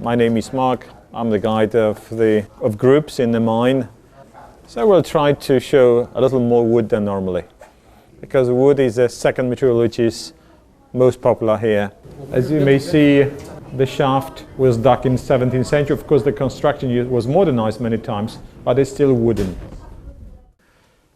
My name is Mark. I'm the guide of groups in the mine. So we'll try to show a little more wood than normally, because wood is the second material which is most popular here. As you may see, the shaft was dug in 17th century. Of course, the construction was modernized many times, but it's still wooden.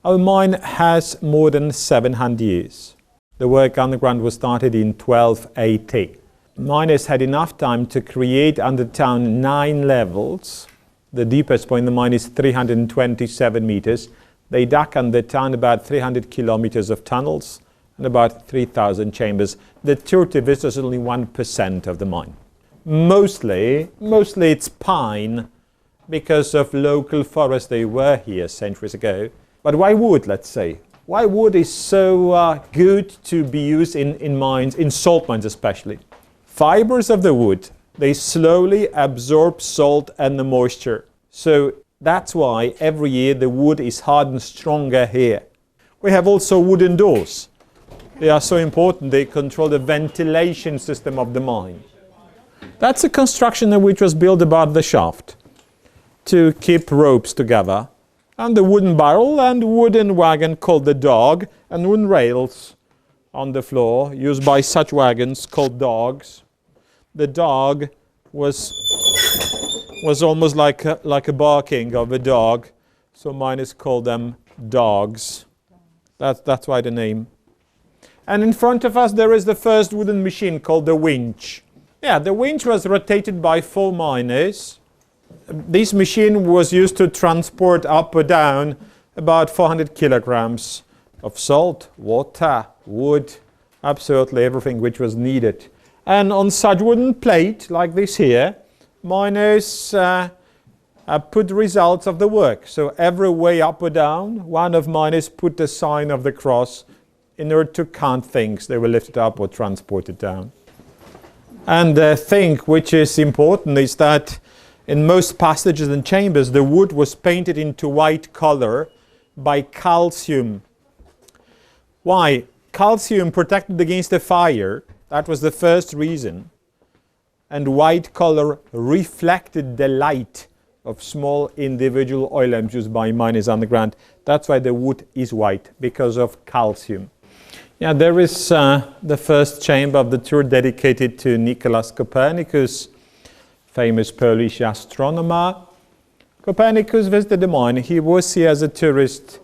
Our mine has more than 700 years. The work underground was started in 1280. Miners had enough time to create under town 9 levels. The deepest point in the mine is 327 meters. They dug under town about 300 kilometers of tunnels and about 3,000 chambers. The tour to visit is only 1% of the mine. Mostly it's pine because of local forests. They were here centuries ago. But why wood, let's say? Why wood is so good to be used in mines, in salt mines especially? Fibers of the wood, they slowly absorb salt and the moisture. So that's why every year the wood is hardened stronger here. We have also wooden doors. They are so important, they control the ventilation system of the mine. That's a construction which was built above the shaft to keep ropes together. And the wooden barrel and wooden wagon called the dog, and wooden rails on the floor used by such wagons called dogs. The dog was almost like a barking of a dog, so miners called them dogs. That's why the name. And in front of us there is the first wooden machine called the winch. Yeah, the winch was rotated by 4 miners. This machine was used to transport up or down about 400 kilograms of salt, water, wood, absolutely everything which was needed. And on such wooden plate like this here, miners put results of the work. So every way up or down, one of miners put the sign of the cross in order to count things. They were lifted up or transported down. And the thing which is important is that in most passages and chambers, the wood was painted into white color by calcium. Why? Calcium protected against the fire. That was the first reason. And white color reflected the light of small individual oil lamps used by miners underground. That's why the wood is white, because of calcium. Yeah, there is the first chamber of the tour dedicated to Nicolaus Copernicus, famous Polish astronomer. Copernicus visited the mine. He was here as a tourist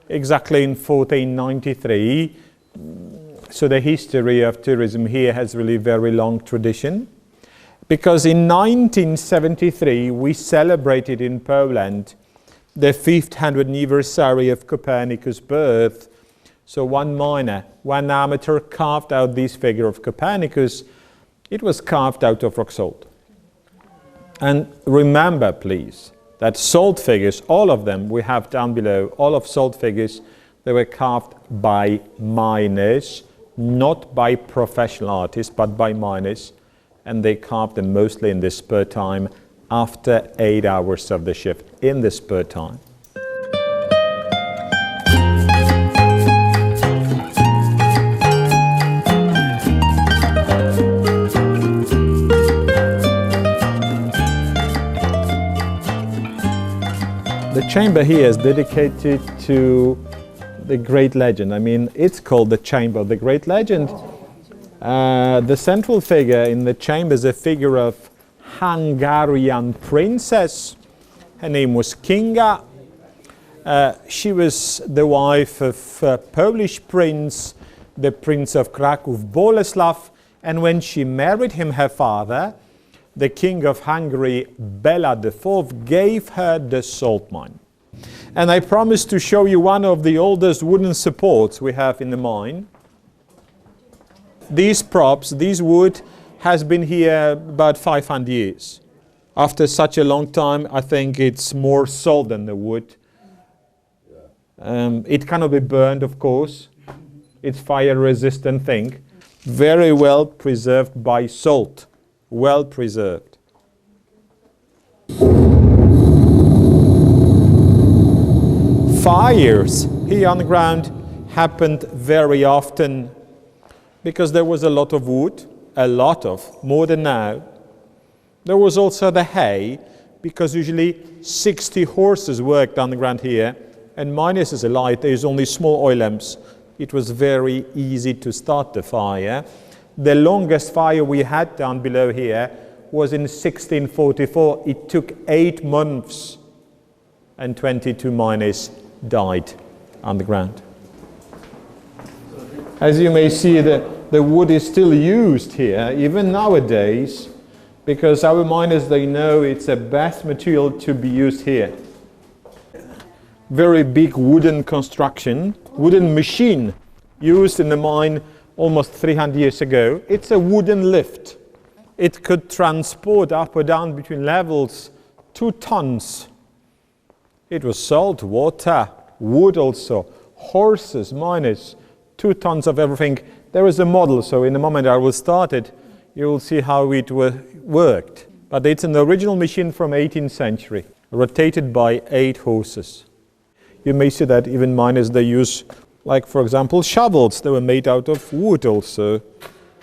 exactly in 1493. So the history of tourism here has really very long tradition. Because in 1973 we celebrated in Poland the 500th anniversary of Copernicus' birth. So one miner, one amateur carved out this figure of Copernicus. It was carved out of rock salt. And remember, please, that salt figures, all of them we have down below, all of salt figures, they were carved by miners, not by professional artists, but by miners. And they carved them mostly in the spare time, after 8 hours of the shift, in the spare time. The chamber here is dedicated to the great legend. I mean, it's called the Chamber of the Great Legend. The central figure in the chamber is a figure of Hungarian princess. Her name was Kinga. She was the wife of a Polish prince, the Prince of Krakow, Bolesław. And when she married him, her father, the King of Hungary, Bela IV, gave her the salt mine. And I promised to show you one of the oldest wooden supports we have in the mine. These props, this wood, has been here about 500 years. After such a long time, I think it's more salt than the wood. It cannot be burned, of course. It's fire-resistant thing. Very well preserved by salt. Well preserved. Fires here on the ground happened very often because there was a lot of wood, more than now. There was also the hay, because usually 60 horses worked underground here, and minus is a light, there's only small oil lamps. It was very easy to start the fire. The longest fire we had down below here was in 1644. It took 8 months, and 22 miners died underground. As you may see, the wood is still used here, even nowadays, because our miners, they know it's the best material to be used here. Very big wooden construction, wooden machine used in the mine almost 300 years ago. It's a wooden lift. It could transport up or down between levels 2 tons. It was salt, water, wood also, horses, miners, 2 tons of everything. There is a model, so in a moment I will start it. You will see how it worked. But it's an original machine from 18th century, rotated by 8 horses. You may see that even miners, they use, like for example, shovels. They were made out of wood also.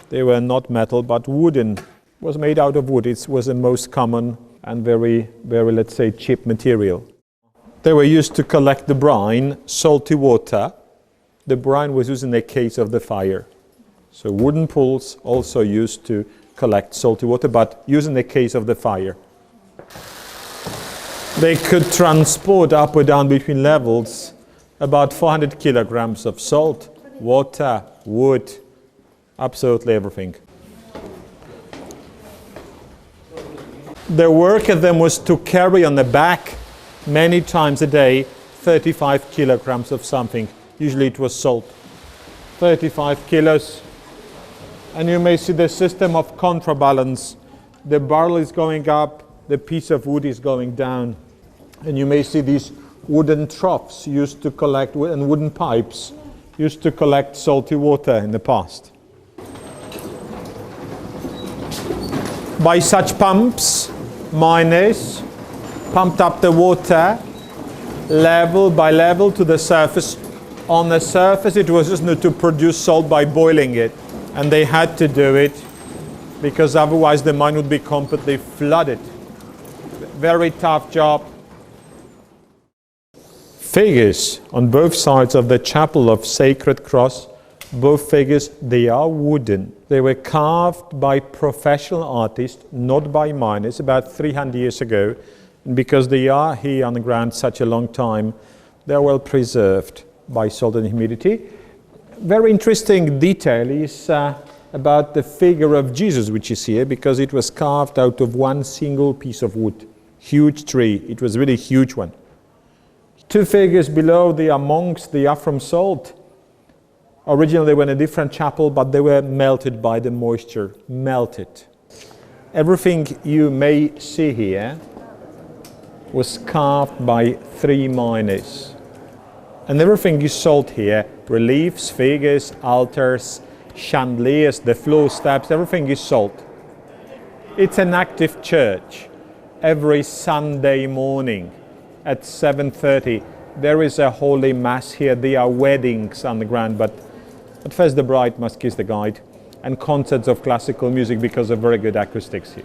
They were not metal, but wooden. It was made out of wood. It was the most common and very, let's say, cheap material. They were used to collect the brine, salty water. The brine was used in the case of the fire. So wooden pools also used to collect salty water, but used in the case of the fire. They could transport up or down between levels about 400 kilograms of salt, water, wood, absolutely everything. The work of them was to carry on the back many times a day 35 kilograms of something. Usually it was salt. 35 kilos. And you may see the system of counterbalance. The barrel is going up, the piece of wood is going down. And you may see these wooden troughs used to collect, and wooden pipes used to collect salty water in the past. By such pumps, miners pumped up the water level by level to the surface. On the surface it was just to produce salt by boiling it, and they had to do it because otherwise the mine would be completely flooded. Very tough job. Figures on both sides of the chapel of Sacred Cross, both figures, they are wooden. They were carved by professional artists, not by miners, about 300 years ago. And because they are here on the ground such a long time, they're well preserved by salt and humidity. Very interesting detail is about the figure of Jesus, which is here, because it was carved out of one single piece of wood. Huge tree. It was really a huge one. 2 figures below, they are monks. They are from salt. Originally they were in a different chapel, but they were melted by the moisture. Melted. Everything you may see here was carved by 3 miners. And everything is salt here. Reliefs, figures, altars, chandeliers, the floor steps, everything is salt. It's an active church. Every Sunday morning at 7:30 there is a holy mass here. There are weddings on the ground, but first the bride must kiss the guide, and concerts of classical music because of very good acoustics here.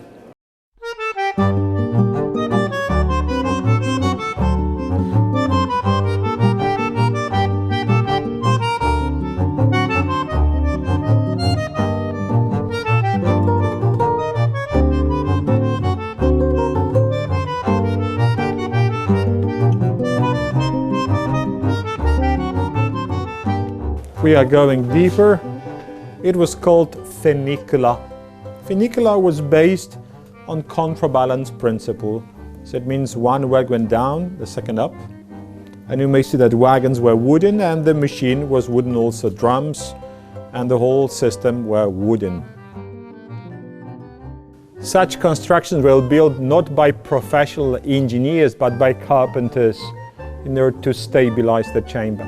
We are going deeper. It was called funicular. Funicular was based on counterbalance principle. So it means one wagon went down, the second up. And you may see that wagons were wooden and the machine was wooden also, drums, and the whole system were wooden. Such constructions were built not by professional engineers but by carpenters in order to stabilize the chamber.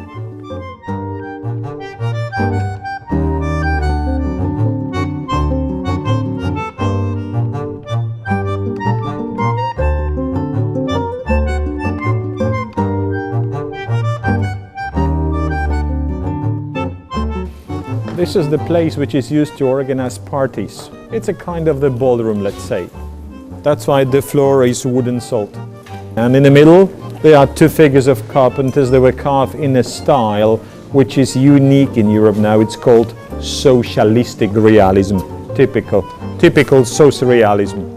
This is the place which is used to organize parties. It's a kind of the ballroom, let's say. That's why the floor is wood and salt. And in the middle, there are two figures of carpenters that were carved in a style which is unique in Europe now. It's called socialistic realism, typical socialism.